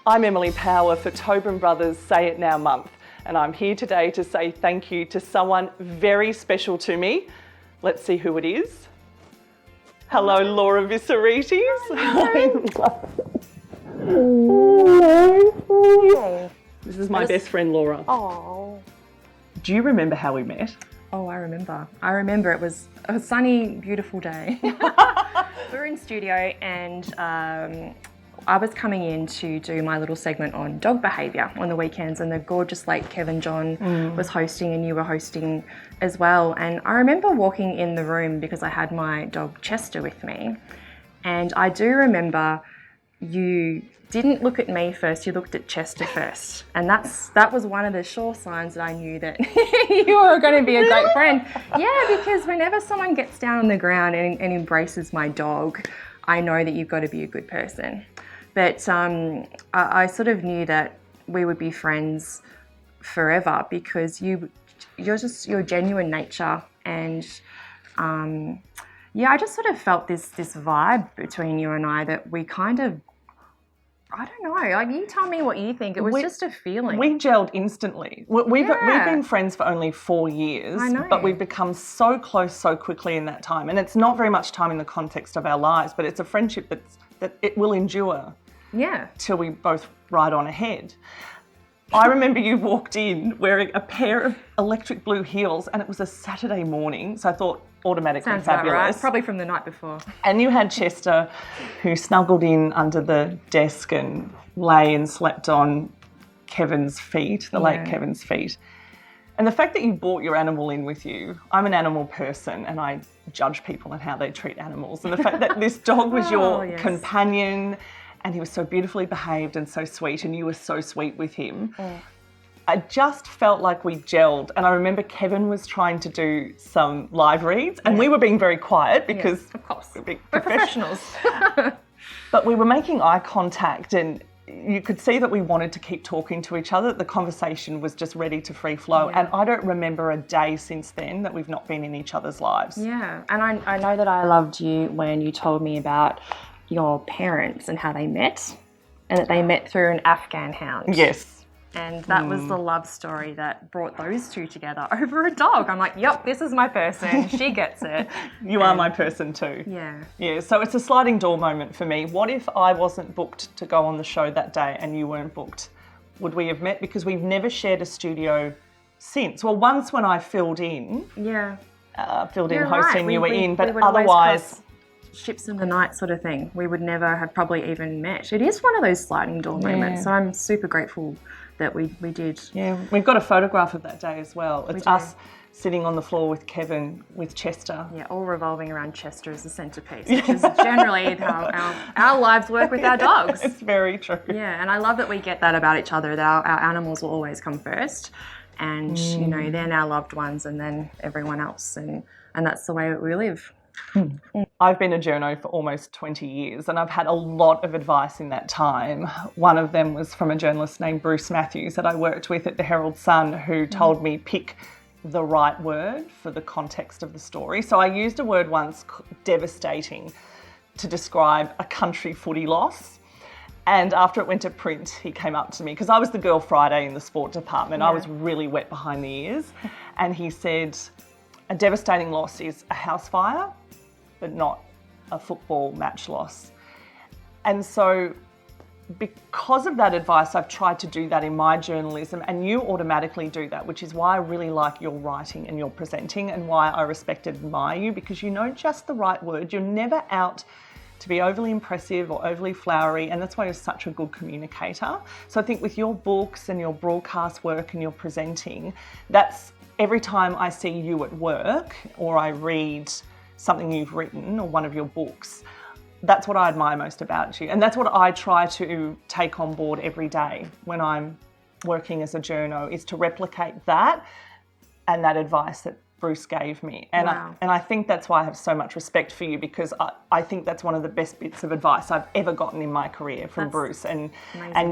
I'm Emily Power for Tobin Brothers Say It Now month, and I'm here today to say thank you to someone very special to me. Let's see who it is. Hello, Laura Vissaritis. This is my best friend, Laura. Oh. Do you remember how we met? Oh, I remember. It was a sunny, beautiful day. We were in studio and I was coming in to do my little segment on dog behaviour on the weekends, and the gorgeous late Kevin John was hosting and you were hosting as well. And I remember walking in the room because I had my dog Chester with me, and I do remember you didn't look at me first, you looked at Chester first. And that was one of the sure signs that I knew that you were going to be a great friend. Yeah, because whenever someone gets down on the ground and embraces my dog, I know that you've got to be a good person. But I sort of knew that we would be friends forever because you're your genuine nature, and I just sort of felt this vibe between you and I that we kind of, I don't know, like you tell me what you think. It was just a feeling. We gelled instantly. We've been friends for only 4 years, I know. But we've become so close so quickly in that time. And it's not very much time in the context of our lives, but it's a friendship that it will endure. Yeah. Till we both ride on ahead. I remember you walked in wearing a pair of electric blue heels, and it was a Saturday morning, so I thought automatically Sounds fabulous. about right. Probably from the night before. And you had Chester, who snuggled in under the desk and lay and slept on Kevin's feet, the late Kevin's feet. And the fact that you brought your animal in with you, I'm an animal person and I judge people on how they treat animals. And the fact that this dog was your companion, and he was so beautifully behaved and so sweet, and you were so sweet with him. I just felt like we gelled. And I remember Kevin was trying to do some live reads, and we were being very quiet because of course, we're professionals. But we were making eye contact, and you could see that we wanted to keep talking to each other. The conversation was just ready to free flow. And I don't remember a day since then that we've not been in each other's lives. Yeah, and I know that I loved you when you told me about your parents and how they met, and that they met through an Afghan hound. Yes. And that was the love story that brought those two together over a dog. I'm like, yep, this is my person. She gets it. You are my person too. Yeah. Yeah, so it's a sliding door moment for me. What if I wasn't booked to go on the show that day and you weren't booked? Would we have met? Because we've never shared a studio since. Well, once when I filled in. Yeah. Filled in You're hosting, right. you were in, but we would always otherwise... cross ships in the night sort of thing. We would never have probably even met. It is one of those sliding door moments, so I'm super grateful that we did. Yeah, we've got a photograph of that day as well. It's us sitting on the floor with Kevin, with Chester. Yeah, all revolving around Chester as the centrepiece, which is generally how our lives work with our dogs. It's very true. Yeah, and I love that we get that about each other, that our animals will always come first, and you know, then our loved ones, and then everyone else, and that's the way we live. I've been a journo for almost 20 years, and I've had a lot of advice in that time. One of them was from a journalist named Bruce Matthews that I worked with at the Herald Sun, who told me pick the right word for the context of the story. So I used a word once, devastating, to describe a country footy loss. And after it went to print, he came up to me, because I was the girl Friday in the sport department. I was really wet behind the ears. And he said, a devastating loss is a house fire, but not a football match loss. And so because of that advice, I've tried to do that in my journalism, and you automatically do that, which is why I really like your writing and your presenting, and why I respect and admire you, because you know just the right word. You're never out to be overly impressive or overly flowery, and that's why you're such a good communicator. So I think with your books and your broadcast work and your presenting, that's every time I see you at work or I read something you've written or one of your books, that's what I admire most about you. And that's what I try to take on board every day when I'm working as a journo, is to replicate that and that advice that Bruce gave me. And I think that's why I have so much respect for you, because I think that's one of the best bits of advice I've ever gotten in my career from Bruce, and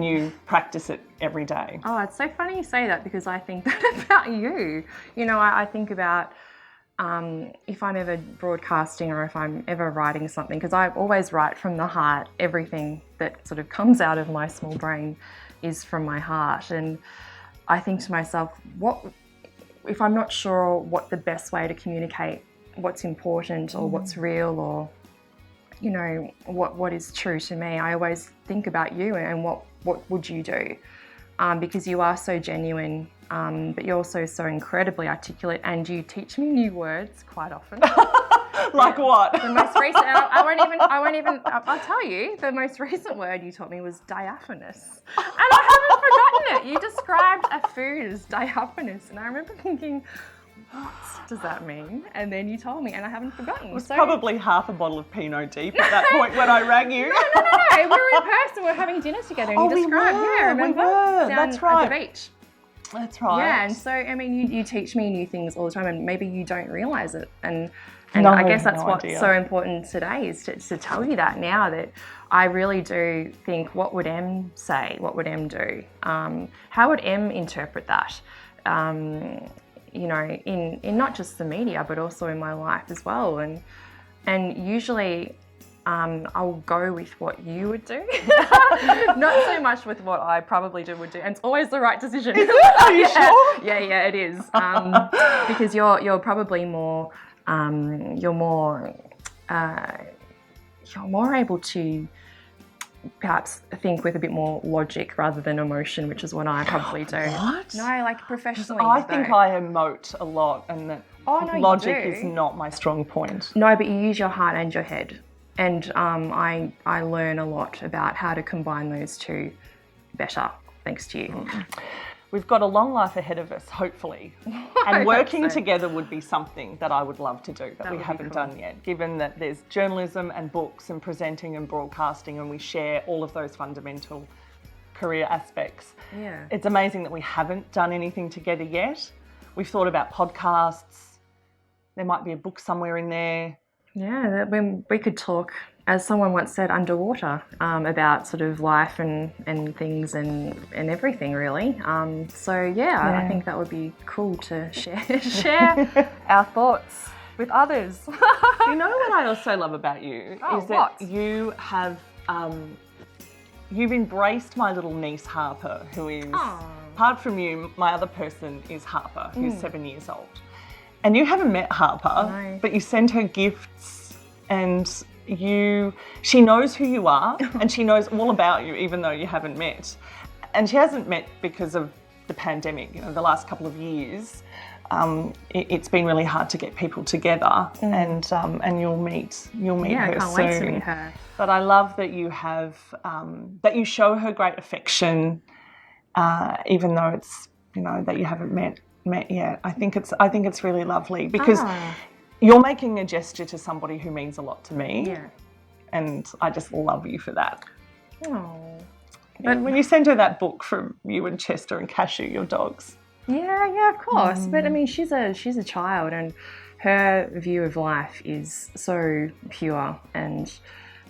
you practice it every day. Oh, it's so funny you say that, because I think that about you. You know, I think about if I'm ever broadcasting or if I'm ever writing something, because I always write from the heart, everything that sort of comes out of my small brain is from my heart. And I think to myself, what if I'm not sure what the best way to communicate what's important or what's real, or you know, what is true to me? I always think about you and what would you do? Because you are so genuine, but you're also so incredibly articulate, and you teach me new words quite often. Like what? The most recent, I'll tell you, the most recent word you taught me was diaphanous. And I haven't forgotten it. You described a food as diaphanous, and I remember thinking, what does that mean? And then you told me, and I haven't forgotten. It was probably half a bottle of Pinot deep at that point when I rang you. No. We were in person, we were having dinner together, and you described, remember? We were. Down That's right. at the beach. That's right. Yeah, and so, I mean, you teach me new things all the time, and maybe you don't realise it. And No, I guess that's no what's idea. so important today, is to tell you that now, that I really do think, what would Em say? What would Em do? How would Em interpret that? You know, in not just the media, but also in my life as well. And usually I'll go with what you would do, not so much with what I probably would do. And it's always the right decision. Is it? Are you sure? Yeah, it is. Because you're probably more, you're more able to perhaps think with a bit more logic rather than emotion, which is what I probably do. What? No, like professionally. I think I emote a lot, and that no, logic you do. is not my strong point. No, but you use your heart and your head. And I learn a lot about how to combine those two better, thanks to you. We've got a long life ahead of us, hopefully. And working together would be something that I would love to do that we haven't done yet, given that there's journalism and books and presenting and broadcasting, and we share all of those fundamental career aspects. Yeah. It's amazing that we haven't done anything together yet. We've thought about podcasts. There might be a book somewhere in there. Yeah, we could talk, as someone once said, underwater, about sort of life and things and everything, really. I think that would be cool to share our thoughts with others. You know what I also love about you is that you have you've embraced my little niece Harper, who is, apart from you, my other person is Harper, who's 7 years old. And you haven't met Harper, but you send her gifts, and she knows who you are, and she knows all about you, even though you haven't met. And she hasn't met because of the pandemic. You know, the last couple of years, it's been really hard to get people together, and you'll meet her I can't soon. wait to meet her. But I love that you have that you show her great affection, even though it's, you know, that you haven't met yet. I think it's really lovely, because you're making a gesture to somebody who means a lot to me. Yeah. And I just love you for that. Oh. But when you send her that book from you and Chester and Cashew, your dogs. Yeah, of course. But I mean, she's a child, and her view of life is so pure and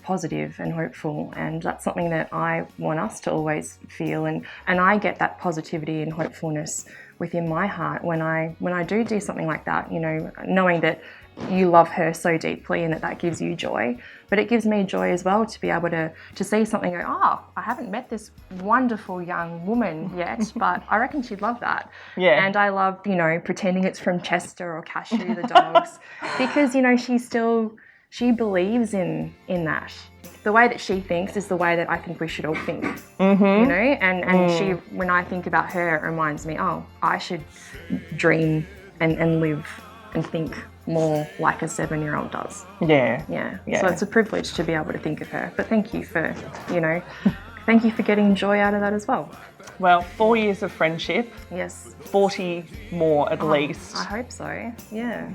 positive and hopeful, and that's something that I want us to always feel, and I get that positivity and hopefulness within my heart when I do something like that, you know, knowing that you love her so deeply and that gives you joy. But it gives me joy as well to be able to see something go, I haven't met this wonderful young woman yet, but I reckon she'd love that. Yeah. And I love, you know, pretending it's from Chester or Cashew, the dogs, because, you know, she believes in that. The way that she thinks is the way that I think we should all think, you know, and she, when I think about her, it reminds me, I should dream and live and think more like a 7-year-old does. Yeah. So it's a privilege to be able to think of her. But thank you for, you know, thank you for getting joy out of that as well. Well, 4 years of friendship. Yes. 40 more at least. I hope so. Yeah.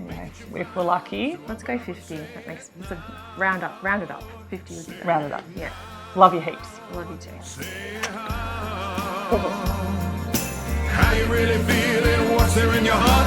If we're lucky. Let's go 50. That makes it's a round it up. 50 would be great. Round it up. Yeah. Love you heaps. Love you too. How you really feeling? What's there in your heart?